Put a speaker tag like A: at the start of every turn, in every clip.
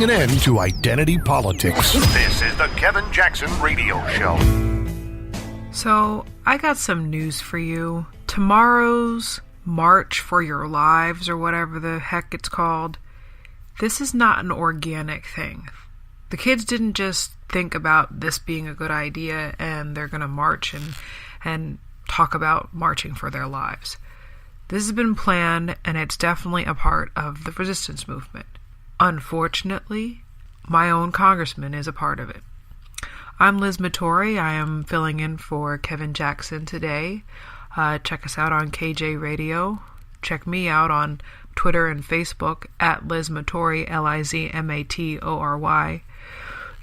A: putting an end to identity politics. This is the Kevin Jackson Radio Show.
B: So, I got some news for you. Tomorrow's March for Your Lives, or whatever the heck it's called, this is not an organic thing. The kids didn't just think about this being a good idea and they're going to march and talk about marching for their lives. This has been planned, and it's definitely a part of the resistance movement. Unfortunately, my own congressman is a part of it. I'm Liz Mattori. I am filling in for Kevin Jackson today. Check us out on KJ Radio. Check me out on Twitter and Facebook at Liz Mattori, Lizmatory.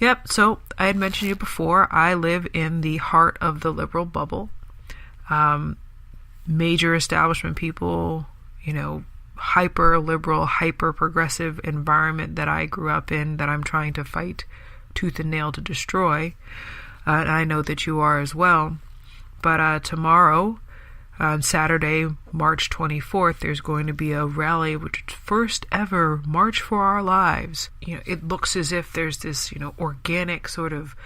B: Yep, so I had mentioned you before, I live in the heart of the liberal bubble. Major establishment people, hyper liberal, hyper progressive environment that I grew up in that I'm trying to fight tooth and nail to destroy. And I know that you are as well. But tomorrow, on Saturday, March 24th, there's going to be a rally, which is first ever March for Our Lives. It looks as if there's this, organic sort of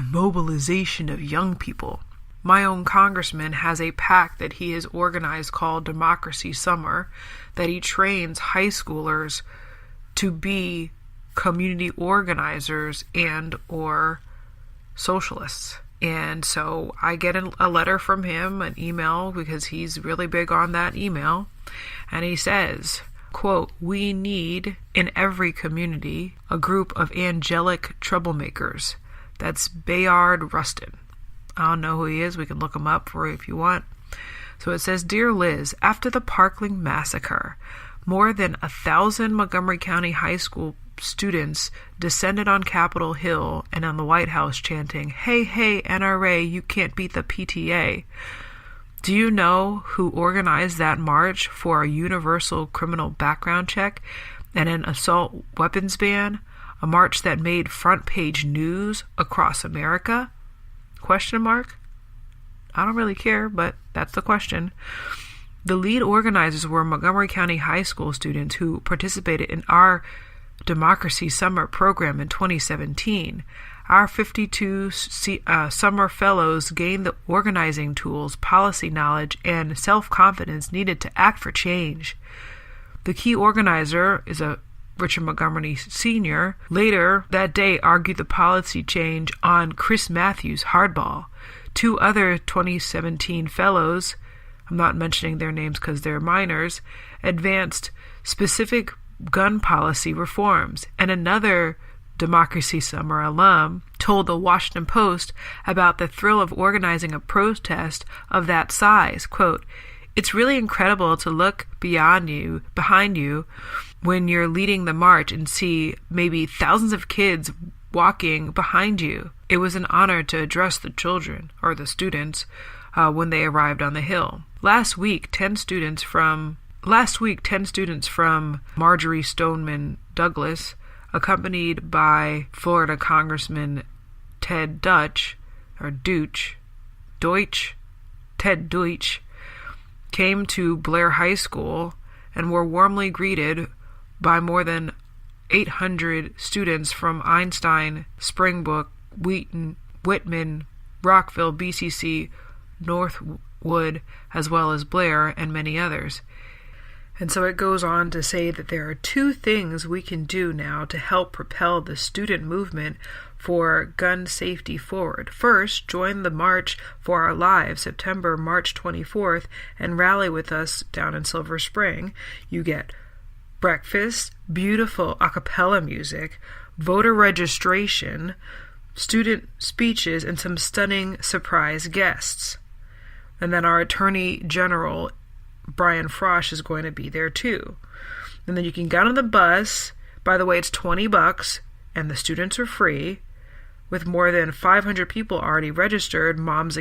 B: mobilization of young people. My own congressman has a PAC that he has organized called Democracy Summer, that he trains high schoolers to be community organizers and or socialists. And so I get a letter from him, an email, because he's really big on that email. And he says, quote, "We need in every community a group of angelic troublemakers." That's Bayard Rustin. I don't know who he is. We can look him up for you if you want. So it says, "Dear Liz, after the Parkland massacre, more than 1,000 Montgomery County high school students descended on Capitol Hill and on the White House chanting, 'Hey, hey, NRA, you can't beat the PTA.' Do you know who organized that march for a universal criminal background check and an assault weapons ban? A march that made front page news across America? Question mark? I don't really care, but that's the question. The lead organizers were Montgomery County high school students who participated in our Democracy Summer program in 2017. Our 52 summer fellows gained the organizing tools, policy knowledge, and self-confidence needed to act for change. The key organizer is a Richard Montgomery Sr., later that day argued the policy change on Chris Matthews' hardball. Two other 2017 fellows, I'm not mentioning their names because they're minors, advanced specific gun policy reforms, and another Democracy Summer alum told the Washington Post about the thrill of organizing a protest of that size. Quote, "It's really incredible to look behind you, when you're leading the march and see maybe thousands of kids walking behind you. It was an honor to address the children, or the students, when they arrived on the Hill. Last week, 10 students from Marjorie Stoneman Douglas, accompanied by Florida Congressman Ted Deutsch, came to Blair High School and were warmly greeted by more than 800 students from Einstein, Springbrook, Whitman, Rockville, BCC, Northwood, as well as Blair, and many others." And so it goes on to say that there are two things we can do now to help propel the student movement for gun safety forward. First, join the March for Our Lives, March 24th, and rally with us down in Silver Spring. You get breakfast, beautiful a cappella music, voter registration, student speeches, and some stunning surprise guests. And then our Attorney General Brian Frosh is going to be there too. And then you can get on the bus. By the way, it's $20 and the students are free. With more than 500 people already registered, Moms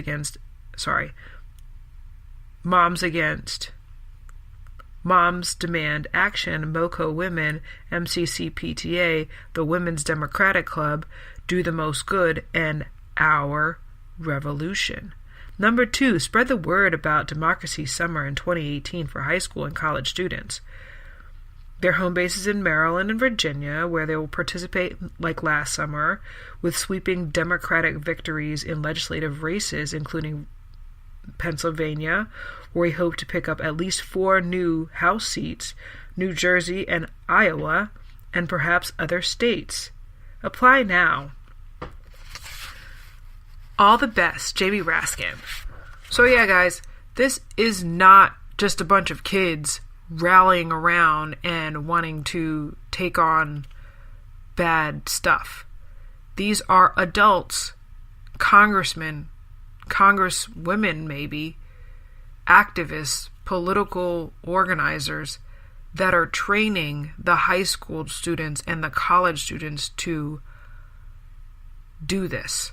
B: Demand Action, MoCo Women, MCCPTA, the Women's Democratic Club, Do the Most Good, and Our Revolution. Number 2, spread the word about Democracy Summer in 2018 for high school and college students. Their home base is in Maryland and Virginia, where they will participate, like last summer, with sweeping Democratic victories in legislative races, including Pennsylvania, where we hope to pick up at least 4 new House seats, New Jersey and Iowa, and perhaps other states. Apply now. All the best, Jamie Raskin. So yeah, guys, this is not just a bunch of kids rallying around and wanting to take on bad stuff. These are adults, congressmen, congresswomen maybe, activists, political organizers that are training the high school students and the college students to do this.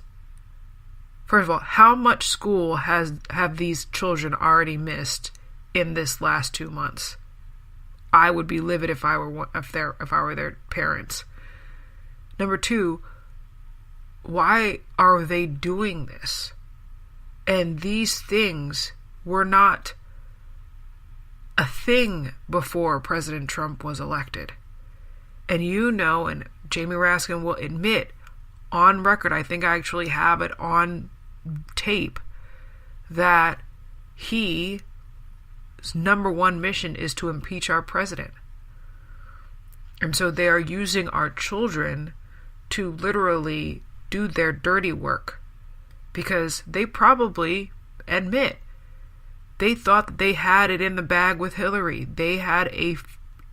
B: First of all, how much school have these children already missed in this last 2 months? I would be livid if I were their parents. Number 2, why are they doing this? And these things were not a thing before President Trump was elected. And and Jamie Raskin will admit on record, I think I actually have it on tape, that his number one mission is to impeach our president. And so they are using our children to literally do their dirty work, because they probably admit they thought that they had it in the bag with Hillary. They had a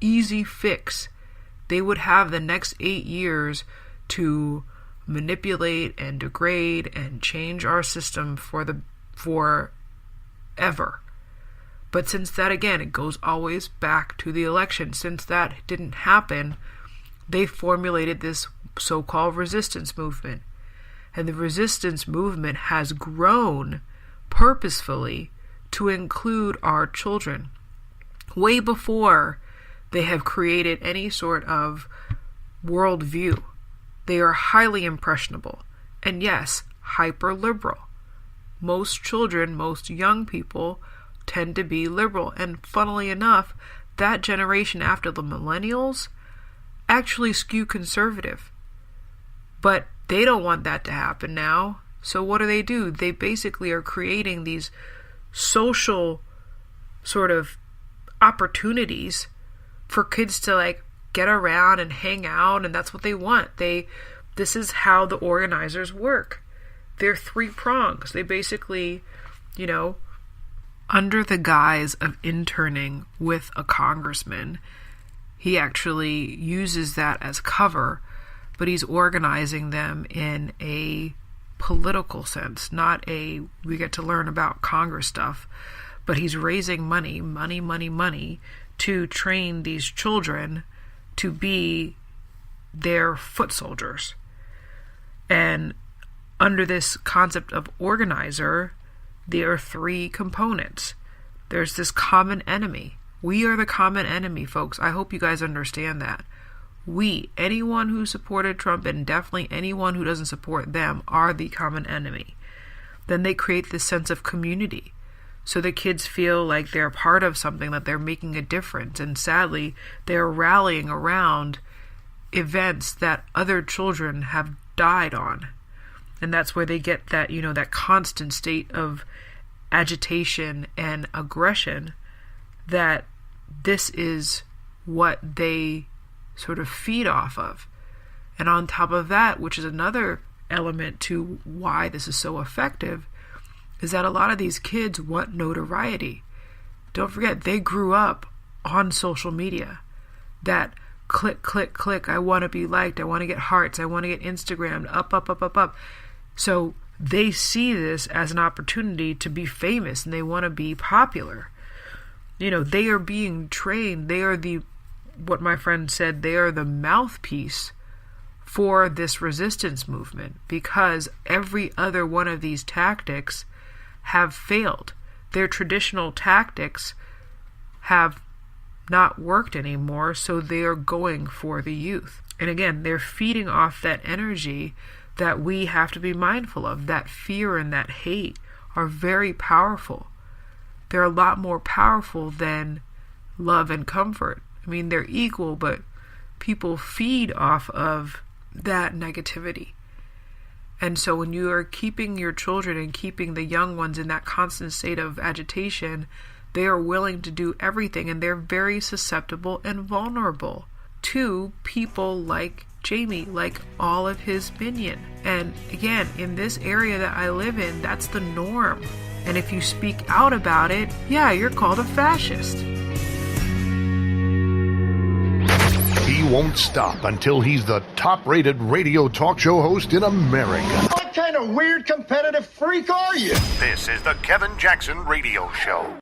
B: easy fix. They would have the next 8 years to manipulate and degrade and change our system forever. But since that, again, it goes always back to the election. Since that didn't happen, they formulated this so-called resistance movement. And the resistance movement has grown purposefully to include our children way before they have created any sort of worldview. They are highly impressionable, and yes, hyper-liberal. Most children, most young people tend to be liberal, and funnily enough, that generation after the millennials actually skew conservative. But they don't want that to happen now, so what do? They basically are creating these social sort of opportunities for kids to get around and hang out, and that's what they want. This is how the organizers work. They're 3 prongs. They basically, under the guise of interning with a congressman, he actually uses that as cover, but he's organizing them in a political sense, not we get to learn about Congress stuff, but he's raising money to train these children to be their foot soldiers. And under this concept of organizer, there are 3 components. There's this common enemy. We are the common enemy, folks. I hope you guys understand that. Anyone who supported Trump, and definitely anyone who doesn't support them, are the common enemy. Then they create this sense of community. So the kids feel like they're part of something, that they're making a difference. And sadly, they're rallying around events that other children have died on. And that's where they get that, that constant state of agitation and aggression, that this is what they sort of feed off of. And on top of that, which is another element to why this is so effective, is that a lot of these kids want notoriety. Don't forget, they grew up on social media. That click, click, click, I want to be liked, I want to get hearts, I want to get Instagrammed, up. So they see this as an opportunity to be famous, and they want to be popular. They are being trained. They are what my friend said, they are the mouthpiece for this resistance movement, because every other one of these tactics have failed. Their traditional tactics have not worked anymore, so they are going for the youth. And again, they're feeding off that energy that we have to be mindful of. That fear and that hate are very powerful. They're a lot more powerful than love and comfort. I mean, they're equal, but people feed off of that negativity. And so when you are keeping your children and keeping the young ones in that constant state of agitation, they are willing to do everything, and they're very susceptible and vulnerable to people like Jamie, like all of his minion. And again, in this area that I live in, that's the norm. And if you speak out about it, yeah, you're called a fascist.
A: He won't stop until he's the top-rated radio talk show host in America.
C: What kind of weird competitive freak are you?
A: This is the Kevin Jackson Radio Show.